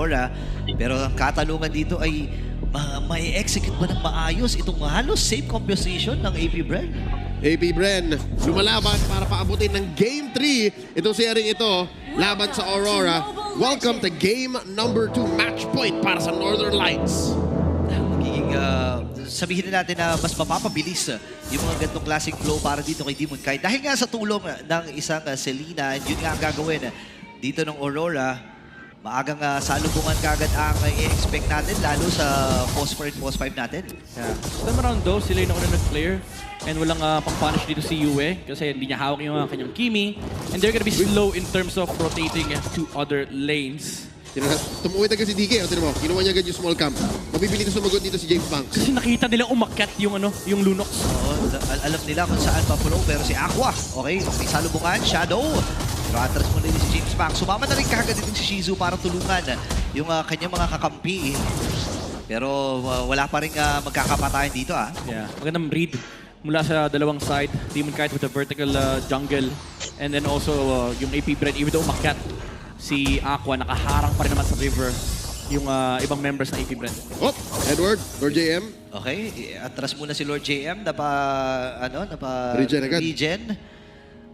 Aurora. Pero ang katanungan dito ay may execute ba ng maayos itong halos same composition ng AP Bren? AP Bren, lumalaban para paabutin ng Game 3. Itong series ito, laban sa Aurora. Welcome to Game number 2, match point para sa Northern Lights. Magiging, sabihin na natin na mas mapapabilis yung mga ganitong classic flow para dito kay Demon Kite. Dahil nga sa tulong ng isang Selena, yun nga ang gagawin dito ng Aurora. Maagang salubungan kagad ang i-expect natin, lalo sa post 4 and post 5 natin. Yeah. Time around though, sila yung nauna nag-clear. And walang pang-punish dito si Yue kasi hindi niya hawak yung kanyang Kimi. And they're gonna be slow in terms of rotating to other lanes. Tumuwi agad si DK. Tinan mo, kinuha niya agad yung small camp. Mabibili ito sumagot dito si James Banks. Kasi nakita nila umakyat yung yung Lunox. Oo, alam nila kung saan pa-flow, pero si Aqua, okay, may salubungan, Shadow. Pero atras muna din si James Banks. Sumama na rin kagad dito si Shizu para tulungan yung kanyang mga kakampi. Pero wala pa rin magkakapatayan dito Yeah, magandang read mula sa dalawang side. Demon Kite with a vertical jungle. And then also yung AP Bren, even though umakyat si Aqua, nakaharang pa rin naman sa river yung ibang members ng AP Bren. Oh, Edward, Lord JM. Okay, atras muna si Lord JM, Regen agad. regen.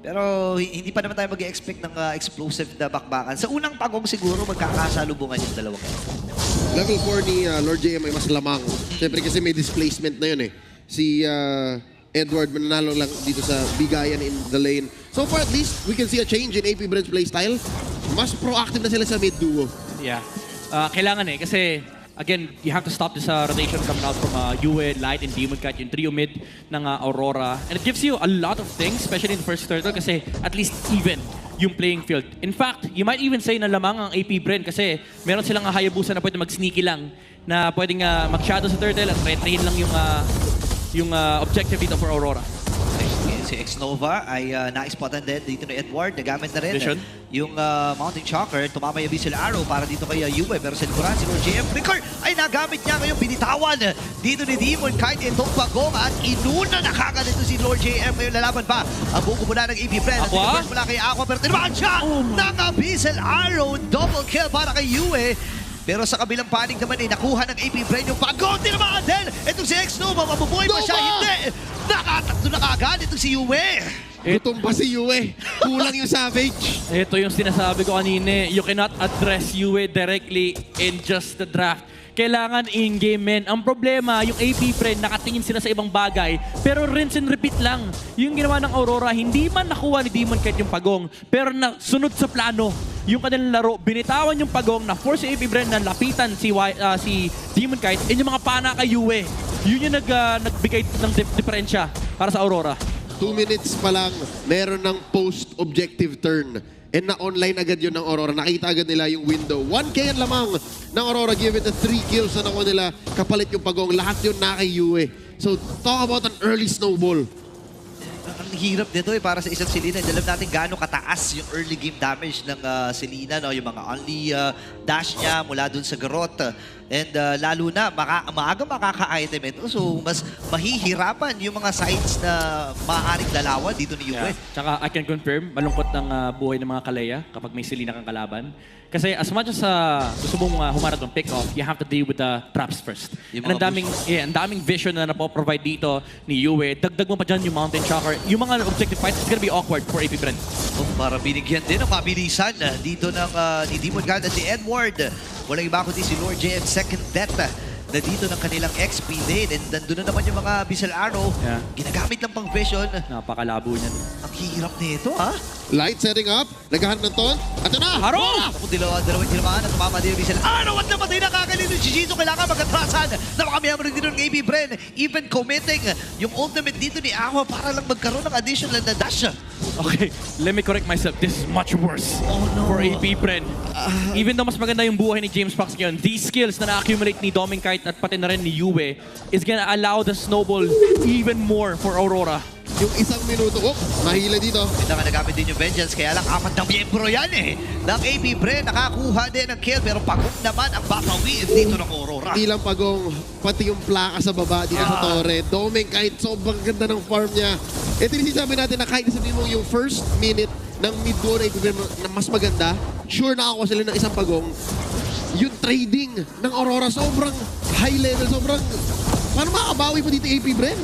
Pero hindi pa naman tayo mag-expect ng explosive na bakbakan. Sa unang pagong siguro magkakasalubungan yung dalawang yan. Level 4 ni Lord JM ay mas lamang. Siyempre kasi may displacement na yun eh. Si Edward mananalo lang dito sa bigayan in the lane. So far at least, we can see a change in AP Bren's playstyle. Mas proactive na sila sa mid-duo. Yeah. Kailangan kasi again, you have to stop this rotation coming out from Yue, Light, and Demon Kite, yung trio mid ng Aurora. And it gives you a lot of things, especially in the first turtle, kasi at least even yung playing field. In fact, you might even say na lamang ang AP Bren kasi meron silang Hayabusa na pwede mag-sneaky lang, na pwedeng mag-shadow sa turtle at retrain lang yung objective dito for Aurora. Si X-Nova ay na-spotan din dito ni Edward. Nagamit na rin Vision. yung Mountain Shocker. Tumama yung Visual Arrow para dito kay Yue. Pero sa likuran, si Lord JM Flicker ay nagamit niya ngayong binitawan dito ni Demon Kite itong pagong at inuna na kagad ito si Lord JM. Ngayon lalaban pa ang buko mula ng AP Bren. At first mula kay Aqua pero tinamaan siya ng Visual Arrow. Double kill para kay Yue. Pero sa kabilang panig naman nakuha ng AP Bren yung pagod. Tinamaan din. Itong si X-Nova, mabubuhay pa siya. Hindi. Nakatakto na kagad itong si Yue. Gutom pa si Yue. Kulang yung Savage. Ito yung sinasabi ko kanina. You cannot address Yue directly in just the draft. Kailangan in-game, men. Ang problema, yung AP Bren, nakatingin sila sa ibang bagay, pero rinse and repeat lang. Yung ginawa ng Aurora, hindi man nakuha ni Demon Kite yung pagong, pero sunod sa plano. Yung kanilang laro, binitawan yung pagong, na-force si AP Bren na lapitan si Demon Kite, and yung mga pana kay Yue. Yun yung nagbigay ng diferensya para sa Aurora. 2 minutes pa lang, meron ng post-objective turn. And na-online agad yun ng Aurora. Nakita agad nila yung window. 1K ang lamang ng Aurora given the 3 kills na nakuha nila. Kapalit yung pagong. Lahat yun na kay Yue. So, talk about an early snowball. Ang hirap nito para sa isang Selena. Alam natin gaano kataas yung early game damage ng Selena. No? Yung mga only dash niya mula dun sa garot. And lalo na, maaga makaka-item ito. So, mas mahihirapan yung mga sides na maaaring dalawan dito ni Yue. Yeah. Tsaka I can confirm, malungkot ang buhay ng mga Kalaya kapag may Selena kang kalaban. Kasi as much as gusto mong humarap ng pick-off, you have to deal with the traps first. And ang daming vision na napoprovide dito ni Yue. Dagdag mo pa dyan yung Mountain Shocker. Yung mga objective fights, it's gonna be awkward for AP Bren. Para binigyan din ng mabilisan dito ng ni Demon Kite at si Edward. Walang iba kundi si Lord JM second death na dito ng kanilang XP lane. And nandun na naman yung mga Visual Arrow. Yeah. Ginagamit lang pang vision. Napakalabo niyan. Ang hirap nito, Light setting up. Naghahanap ng ton. At na! Haro! Kung dalawang tinamaan at tumama din yung Visual Arrow at namatay na kagad yung Jijizo. Kailangan magkatrasan na makamiyamon rin dito ng AP Bren. Even committing yung ultimate dito ni Aqua para lang magkaroon ng additional na dash. Okay, let me correct myself. This is much worse no. for AP Bren. Even though mas maganda yung buhay ni James Fox ngayon, these skills na na-accumulate ni Demon Kite at pati na rin ni Yue is gonna allow the snowball even more for Aurora. Yung isang minuto. Oh, mahila dito. Ito nga nagamit din yung Vengeance. Kaya lang 4 na miyembro yan ng AP Bren. Nakakuha din ng kill. Pero pagong naman ang babawiin dito ng Aurora. Hindi lang pagong, pati yung plaka sa baba dito sa Torre. Doming kahit sobrang ganda ng farm niya. Ito yung sinasabi natin na kahit sabihin mo yung first minute ng mid-duo na ibigay mo na mas maganda, sure nakakuha sila ng isang pagong. yung trading ng Aurora sobrang high level, sobrang... Paano makabawi mo dito, AP Bren?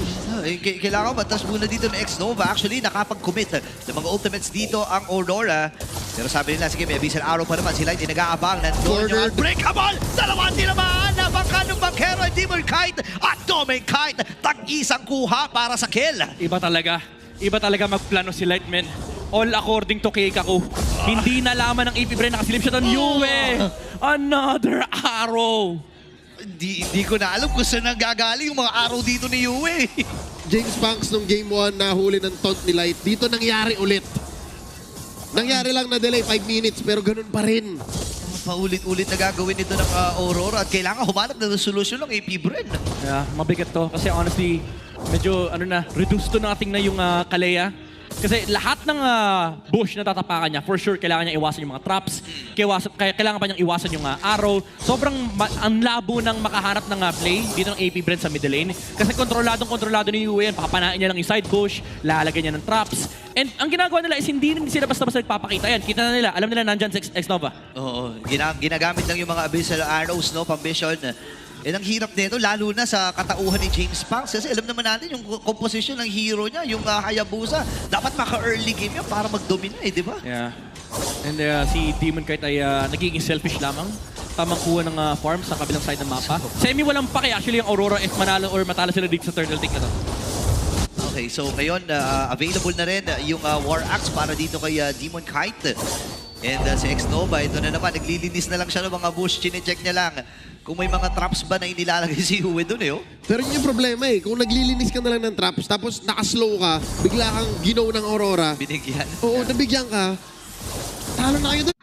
Kailangan matas muna dito ng X-Nova. Actually, nakapag-commit ng mga ultimates dito ang Aurora. Pero sabi nila, sige, may Abyssal Arrow pa naman. Sila hindi nag-aabang. Nandun yung Unbreakable! Dalawa tinamaan! Nabangka ng Bankero, Demon Kite at Doming Kite. Tag-isang kuha para sa kill. Iba talaga. Iba talaga magplano si Lightman. All according to Keikaku. Hindi nalaman ng AP Bren, nakasilip siya ng Yue. Another arrow. Di ko na alam kung saan nanggagaling yung mga araw dito ni Yue. James Banks nung Game 1 nahuli ng taunt ni Light. Dito nangyari ulit. Nangyari lang na delay 5 minutes pero ganun pa rin. Paulit-ulit na gagawin ito ng Aurora at kailangan humanap ng solusyon ng AP Bren. Yeah, mabigat to. Kasi honestly, medyo reduced to nating na yung Kalea. Kasi lahat ng bush na tatapakan niya, for sure, kailangan niya iwasan yung mga traps. Kailangan pa niyang iwasan yung arrow. Sobrang ang labo ng makahanap ng play dito ng AP Bren sa middle lane. Kasi kontrolado ni Yue yan. Pakapanain niya lang yung side bush, lalagyan niya ng traps. And ang ginagawa nila is hindi sila basta-basta nagpapakita yan. Kita na nila, alam nila nandyan sa X-Nova. Oo, ginagamit lang yung mga Abyssal Arrows, no, pang-vision. Ang hirap nito, lalo na sa katauhan ni James Banks. Kasi alam naman natin yung composition ng hero niya, yung Hayabusa. Dapat maka-early game yan para mag-dominate, di ba? Yeah. And si Demon Kite ay nagiging selfish lamang. Tamang kuha ng farm sa kabilang side ng mapa. Semi walang pake actually ang Aurora if manalo or matalo sila dito sa turtle tick na to. Okay, so ngayon, available na rin yung War Axe para dito kay Demon Kite. And si X-Nova, ito na naman, naglilinis na lang siya ng mga bush, chinecheck niya lang kung may mga traps ba na inilalagay si Yue doon Pero yun yung problema Kung naglilinis ka na lang ng traps, tapos nakaslow ka, bigla kang ginaw ng Aurora. Binigyan. Oo, nabigyan ka. Talo na kayo doon.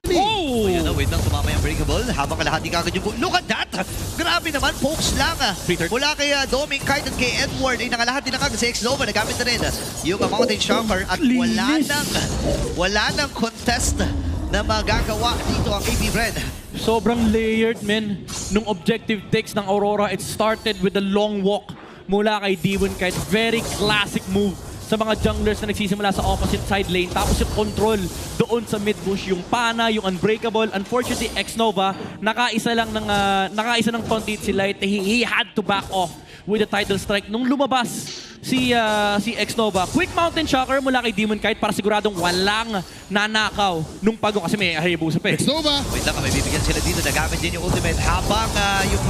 Oh! Ayan na, wait lang, tumama yung breakable. Habang kalahati kagad yung Look at that! Grabe naman, pokes lang. Pre-turn. Mula kay Doming Kite at kay Edward ay nakalahati na kagad si X-Nova. Nagamit na rin yung Mountain Shocker at Linis. wala nang contest na magagawa dito ang AP Bren. Sobrang layered, men. Nung objective takes ng Aurora, it started with a long walk mula kay Demon Kite. Very classic move sa mga junglers na nagsisimula sa opposite side lane. Tapos yung control doon sa mid bush, yung Pana, yung Unbreakable. Unfortunately, X-Nova, nakaisa ng taunt si Light. He had to back off with the tidal strike. Nung lumabas si X-Nova, quick Mountain Shocker mula kay Demon Kite para siguradong walang nanakaw nung pagong kasi may Hayabusa pa X-Nova! Wait lang, may bibigyan sila dito. Nagamit din yung ultimate. Habang yung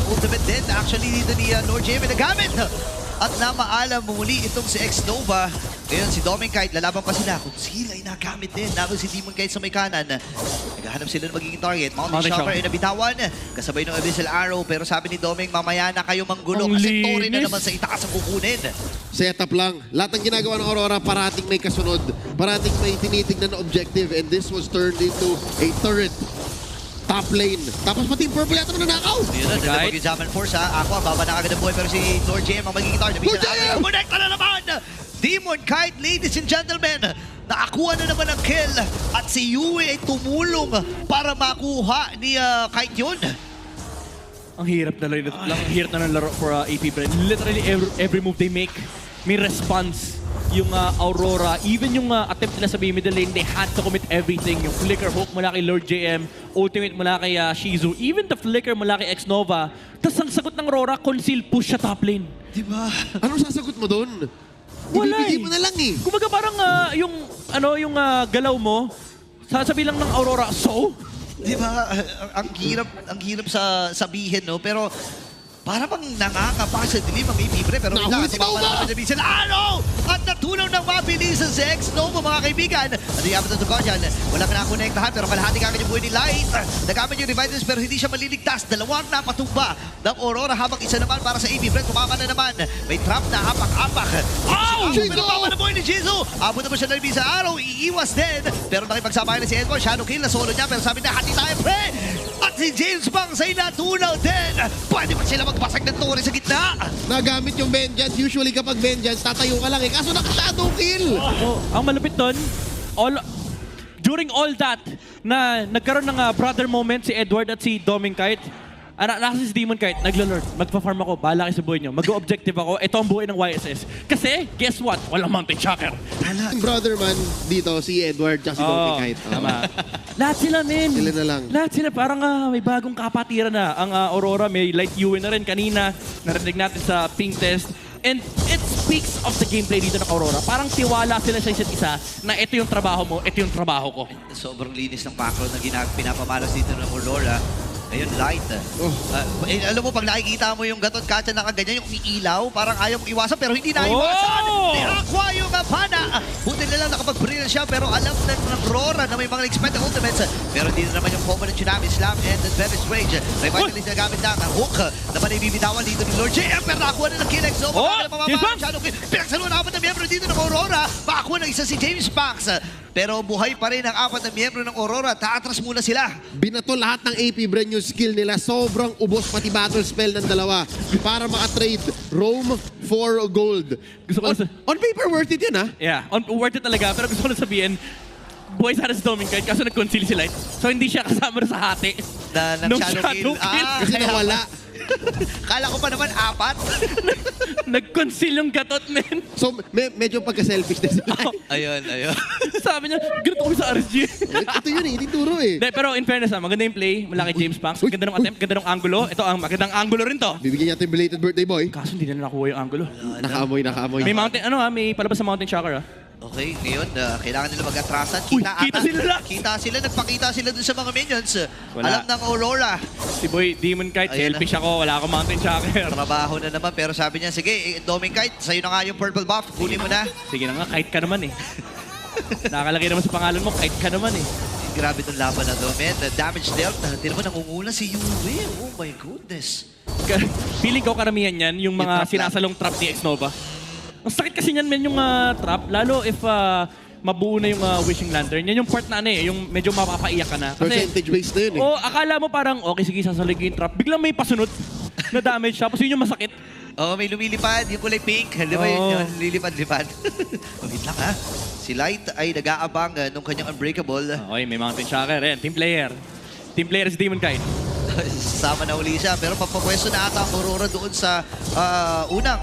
ultimate din, actually dito ni Lord JM nagamit. At namaalam muli itong si X-Nova. Ngayon si Doming Kite, lalaban pa sila. Kung sila ay nagamit din. Naroon si Demon Kite sa may kanan. Naghahanap sila ng magiging target. Mountain Shocker ay nabitawan. Kasabay ng Abyssal Arrow. Pero sabi ni Doming, mamaya na kayo manggulo. Ang Kasi Tori na linis. naman sa itaas ang kukunin. Setup lang. Lahat ng ginagawa ng Aurora, parating may kasunod. Parating may tinitignan na objective. And this was turned into a turret. Top lane. Tapos pati yung purple yata nanakaw. Yun na, Right. dalawang yung Zaman Force ha. Ako, baba na agad ang buhay. Pero si Lord JM ang magiging target. Lord JM! Connecta na naman! Demon Kite, ladies and gentlemen. Nakakuha na naman ang kill. At si Yue ay tumulong para makuha ni Kite yun. Ang hirap na lang ng laro for AP Bren. Literally every move they make, may response yung Aurora. Even yung attempt nila sa middle lane, they had to commit everything. Yung flicker hook mula kay Lord JM, ultimate mula kay Shizu, even the flicker mula kay X-Nova. Tapos ang sagot ng Aurora, conceal push sa top lane. Diba? Anong sasagot mo doon? Wala Ibibigay mo na lang Kumbaga parang yung galaw mo, sasabi lang ng Aurora, so? Diba? Ang hirap sa sabihin, no? Pero para bang nangangapa sa dilim ang AP Bren. Pero wait lang, Nahuli kasi si Nova! mawala naman sila. Ano? At natunaw ng mabilisan si X-Nova, mga kaibigan. At yung to Guardian, walang nakonektahan pero kalahati kagad yung buhay ni Light. Nagamit yung Revitals pero hindi siya maliligtas. Dalawang napatumba ng Aurora habang isa naman para sa AP Bren. Tumama na naman. May trap na apak-apak. Oh! Pero tama na buhay ni Jizu. Abot naman siya ng sa araw. Iiwas din. Pero nakipagsabayan na si Edward. Shadow kill na solo niya. Pero sabi na, hati tayo, pre! At si James Banks ay natunaw din. Pwede ba sila magbasag ng Tori sa gitna? Nagamit yung vengeance. Usually kapag vengeance, tatayo ka lang Kaso naka-shadow kill. Ang malupit doon, during all that, na nagkaroon ng brother moment si Edward at si Doming Kite, Nakasis Demon kahit naglo-lord, magpa-farm ako, bahala kayo sa buhay nyo. Mag-objective ako, ito ang buhay ng YSS. Kasi, guess what? Walang Mountain Shocker. Yung brother man dito, si Edward, tsaka si Dominic Kite. Tama. Lahat sila, men. Sila na lang. Lahat sila, parang may bagong kapatiran na. Ang Aurora, may light UE na rin kanina. Narinig natin sa ping test. And it speaks of the gameplay dito ng Aurora. Parang tiwala sila sa isa't isa na ito yung trabaho mo, ito yung trabaho ko. Sobrang linis ng macro na pinapamalas dito ng Aurora. Ayun, light. Alam mo, pag nakikita mo yung gatot kacha na kaganyan, yung umiilaw, parang ayaw mong iwasan, pero hindi na iwasan. Ni Aqua yung pana. Buti na lang nakapag-brilliant siya, pero alam na ng Aurora na may mga expected ultimates. Pero hindi na naman yung combo ng Tsunami Slam and the Venice Rage. May vitalist na gamit na ang hook. Naman ay bibitawan dito ni Lord JM, pero nakakuha na ng kill exo. Pinagsaluan na apat na miyembro dito ng Aurora. Makakuha ng isa si James Pax. Pero buhay pa rin ang apat na miyembro ng Aurora. Taatras muna sila. Binato lahat ng AP brand new skill nila. Sobrang ubos pati battle spell ng dalawa para makatrade Roam for gold. Gusto ko On paper, worth it yun, ha? Yeah, worth it talaga. Pero gusto ko lang sabihin, buhay sana si Dominic kahit kaso nag-conceal si Light. So hindi siya kasama sa hati. Nung shadow kill. Kasi nawala. Kala ko pa naman apat. Nag-conceal yung gatot, men. So, medyo pagka-selfish din sila. Ayun. Sabi niya, ganito kami sa RSG. Ito yun, ituturo eh. Pero in fairness, maganda yung play. Malaki James Punks. Ganda ng attempt, ganda ng angulo. Ito ang magandang angulo rin to. Bibigyan natin belated birthday boy. Kaso hindi na nakuha yung angulo. Nakaamoy. May mountain, may palabas sa Mountain Shocker, Okay, ngayon, kailangan nila mag-atrasan. Kita sila lang. Nagpakita sila dun sa mga minions. Wala. Alam ng Aurora. Si Boy Demon Kite, Ayun selfish ako. Wala akong Mountain Shocker. Trabaho na naman, pero sabi niya, sige, Dominic Kite, sa'yo na nga yung purple buff. Kunin mo na. Sige na nga, kite ka naman eh. Nakalagay naman sa pangalan mo, kite ka naman eh. Grabe itong laban na to, man. The damage dealt. Hindi naman nangunguna si Yue. Oh my goodness. Feeling ko karamihan yan, yung mga trap sinasalong trap ni Xnova. Ang sakit kasi niyan, men, yung trap. Lalo if mabuo na yung wishing lantern. Yan yung part na yung medyo mapapaiyak ka na. Percentage based na yun eh. Akala mo parang, okay, sige, sasaligin yung trap. Biglang may pasunod na damage siya. Tapos yun yung masakit. May lumilipad. Yung kulay pink. Di ba yun? Lilipad-lipad. Wait lang, ha? Si Light ay nag-aabang nung kanyang Unbreakable. Okay, may Mountain Shocker. Yan, team player. Team player si Demon Kite. Sama na uli siya. Pero papapwesto na ata ang Aurora doon sa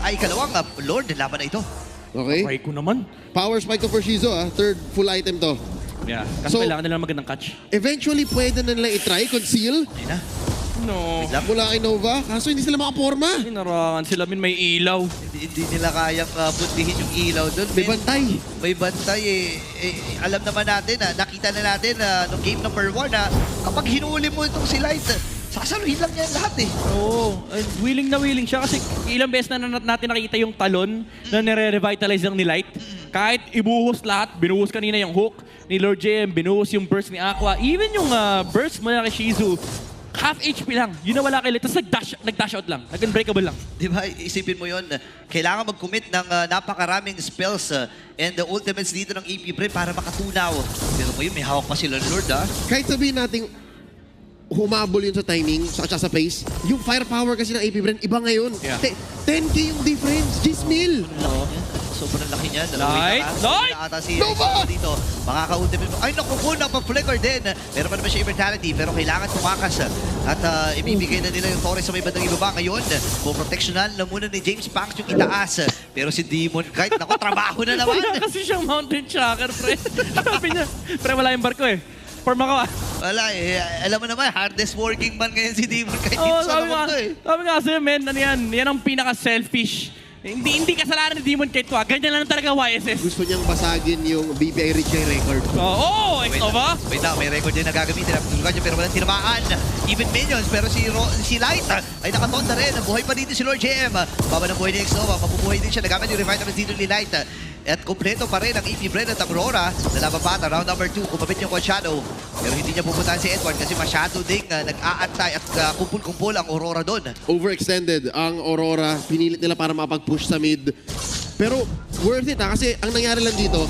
ikalawang Lord. Laban na ito. Okay. Try ko naman. Power spike for Shizo, ha? Third full item to. Yeah, kasi So- kailangan nila magandang catch. Eventually, pwede na nila i-try, conceal. Ayun na. No. Mula kay Nova. Kaso hindi sila makaporma. Inarangan sila, min may ilaw. Hindi nila kayang puntihin yung ilaw doon. May bantay. May bantay alam naman natin, nakita na natin nung game number 1 na kapag hinuli mo itong si Light, sasaluhin lang niya lahat eh. Oo. Willing na willing siya kasi ilang beses na natin nakita yung talon na nire-revitalize lang ni Light. Kahit ibuhos lahat, binuhos kanina yung hook ni Lord JM, binuhos yung burst ni Aqua, even yung burst mo na kay Shizu, half HP lang. Yun na wala kay Light. Tapos nag-dash out lang. Nag-unbreakable lang. Di ba? Isipin mo yon. Kailangan mag-commit ng napakaraming spells and the ultimates dito ng AP Pre para makatunaw. Pero mo yun, may hawak pa sila Lord Kahit sabihin natin, humabol yun sa timing, sa pace. Yung firepower kasi ng AP Brand, iba ngayon. Yeah. 10K yung difference. 10 mil. Sobrang laki niya. Light! Light! Ata si Nova! dito. Makaka-ultimate mo. Ay, naku po, napag-flicker din. Meron pa naman siya immortality, pero kailangan tumakas. At ibibigay na nila yung Torres sa may bandang ibaba. Ngayon, proteksyonan na muna ni James Punks yung itaas. Pero si Demon Kite, naku, trabaho na naman. Wala kasi siyang Mountain Shocker, pre. Sabi niya, pre, wala yung barko eh. Form ako Wala alam mo naman, hardest working man ngayon si Demon Kite dito sa mundo Sabi nga kasi, men, ano yan ang pinaka-selfish. Hindi kasalanan ni Demon Kite ko. Ganyan lang talaga YSS. Gusto niyang basagin yung BPI Richie record. Xnova. Wait lang, may record din na gagamitin. Natutulungan niya pero walang tinamaan. Even minions, pero si Light ay nakatonda rin. Buhay pa dito si Lord JM. Baba ng buhay ni Xnova. Mabubuhay din siya. Nagamit yung revitalize dito ni Light. At kumpleto pa rin ang EP Brand at Aurora na lababata. Round number 2, kumabit yung Quad Shadow. Pero hindi niya pupuntahan si Edward kasi masyado ding nag-aantay at kumpul-kumpul ang Aurora doon. Overextended ang Aurora. Pinilit nila para makapag-push sa mid. Pero worth it kasi ang nangyari lang dito,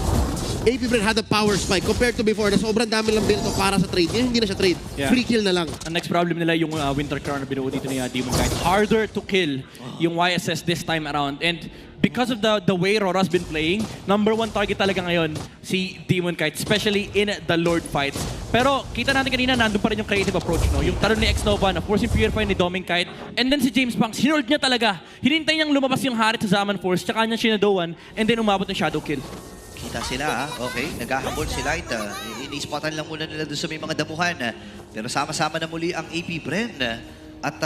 AP Bren had a power spike compared to before na sobrang dami lang build para sa trade. Ngayon hindi na siya trade. Yeah. Free kill na lang. Ang next problem nila yung Winter Crown na binuo dito ni Demon Knight. Harder to kill yung YSS this time around. And because of the way Rora's been playing, number 1 target talaga ngayon si Demon Knight, especially in the Lord fights. Pero kita natin kanina, nandun pa rin yung creative approach, no? Yung talon ni X-Nova na forcing Purify ni Doming Kite. And then si James Punks, hinold niya talaga. Hinintay niyang lumabas yung Harit sa Zaman Force, tsaka niya sinadowan, and then umabot ng Shadow Kill. Kita sila, ha? Okay. Naghahabol sila. Ini-spotan lang muna nila doon sa may mga damuhan. Pero sama-sama na muli ang AP Bren. At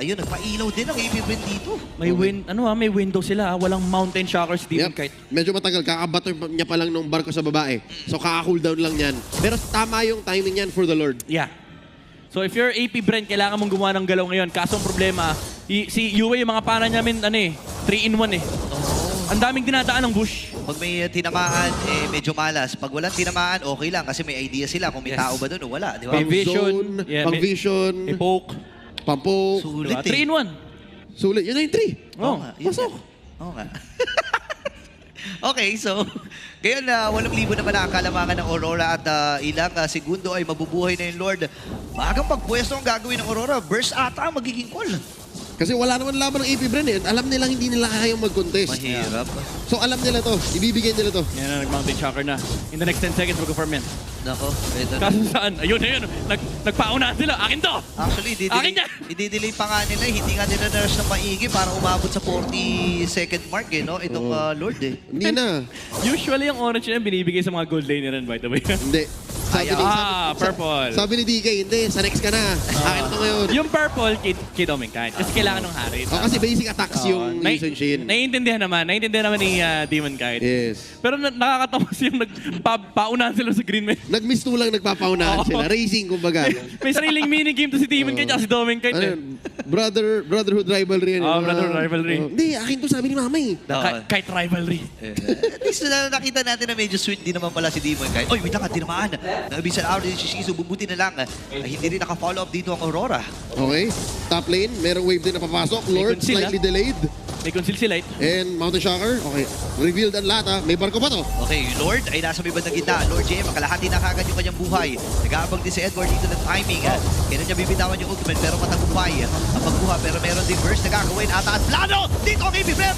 ayun, nagpailaw din ang AP Bren dito. May window sila, walang Mountain Shockers Demon Kite. Medyo matagal. Kakabato niya pa lang nung barko sa babae. So kaka-cooldown lang yan. Pero tama yung timing yan for the Lord. Yeah. So if you're AP Bren, kailangan mong gumawa ng galaw ngayon. Kaso ang problema, si Yue, yung mga pana niya, 3-in-1 eh. Ang daming dinadaan ng bush. Pag may tinamaan, medyo malas. Pag walang tinamaan, okay lang. Kasi may idea sila kung may tao ba doon o wala. Di ba? May vision. Pang-zone, Yeah, pang-vision, May poke. pampoke. Sulit Diba? 3-in-1. Sulit. Yun na yung 3. Oh, nga, yun pasok. nga. Oo nga. Okay, so, ngayon 8,000 naman ang kalamangan ng Aurora at ilang segundo ay mabubuhay na yung Lord. Maagang pagpwesto ang gagawin ng Aurora. Burst ata ang magiging call. Kasi wala naman laban ng AP Bren eh. Alam nilang hindi nila kayang mag-contest. Mahirap. So alam nila to. Ibibigay nila to. Yan na, nag-Mountain Shocker na. In the next 10 seconds, mag-farm yan. Nako, ito na. Kaso saan? Ayun. Nagpauna sila. Akin to! Actually, Akin yan! i-delay pa nga nila. Hindi nga nila nurse ng maigi para umabot sa 40-second mark eh, no? Itong Lord eh. Hindi na. Usually, yung orange na yan, binibigay sa mga gold laner yan, by the way. Hindi. Purple. Sabi ni DK, hindi. Sa next ka na. Akin to ngayon. Yung purple, kid Doming Kite. Kasi kailangan ng Harit. Kasi basic attacks yung Lee Sun Shin. Naiintindihan naman ni Demon Kite. Yes. Pero nakakatawa yung paunahan sila sa green man. Nagmistulang nagpapaunahan sila. Racing, kumbaga. May sariling minigame to si Demon Kite at si Doming Kite. Ano, brotherhood rivalry. Brotherhood rivalry. Hindi, akin to sabi ni mama eh. Kite rivalry. At least nakita natin na medyo sweet din naman pala si Demon Kite. Oy, wait lang, tinamaan. Nag-bisa na out din si Shizu. Bubuti na lang. Hindi rin naka-follow up dito ang Aurora. Okay. Top lane, merong wave din na papasok. Lord, conceal, slightly delayed. May conceal si Light. And Mountain Shocker. Okay. Revealed ang lahat. May barko pa to. Okay, Lord ay nasa may bandang gitna. Lord JM, makalahati na kagad yung kanyang buhay. Nag-aabang din si Edward dito ng timing. Kailan niya bibitawan yung ultimate pero matagumpay ang pagbuha. Pero meron din burst na gagawin ata at plano dito ang AB Bren.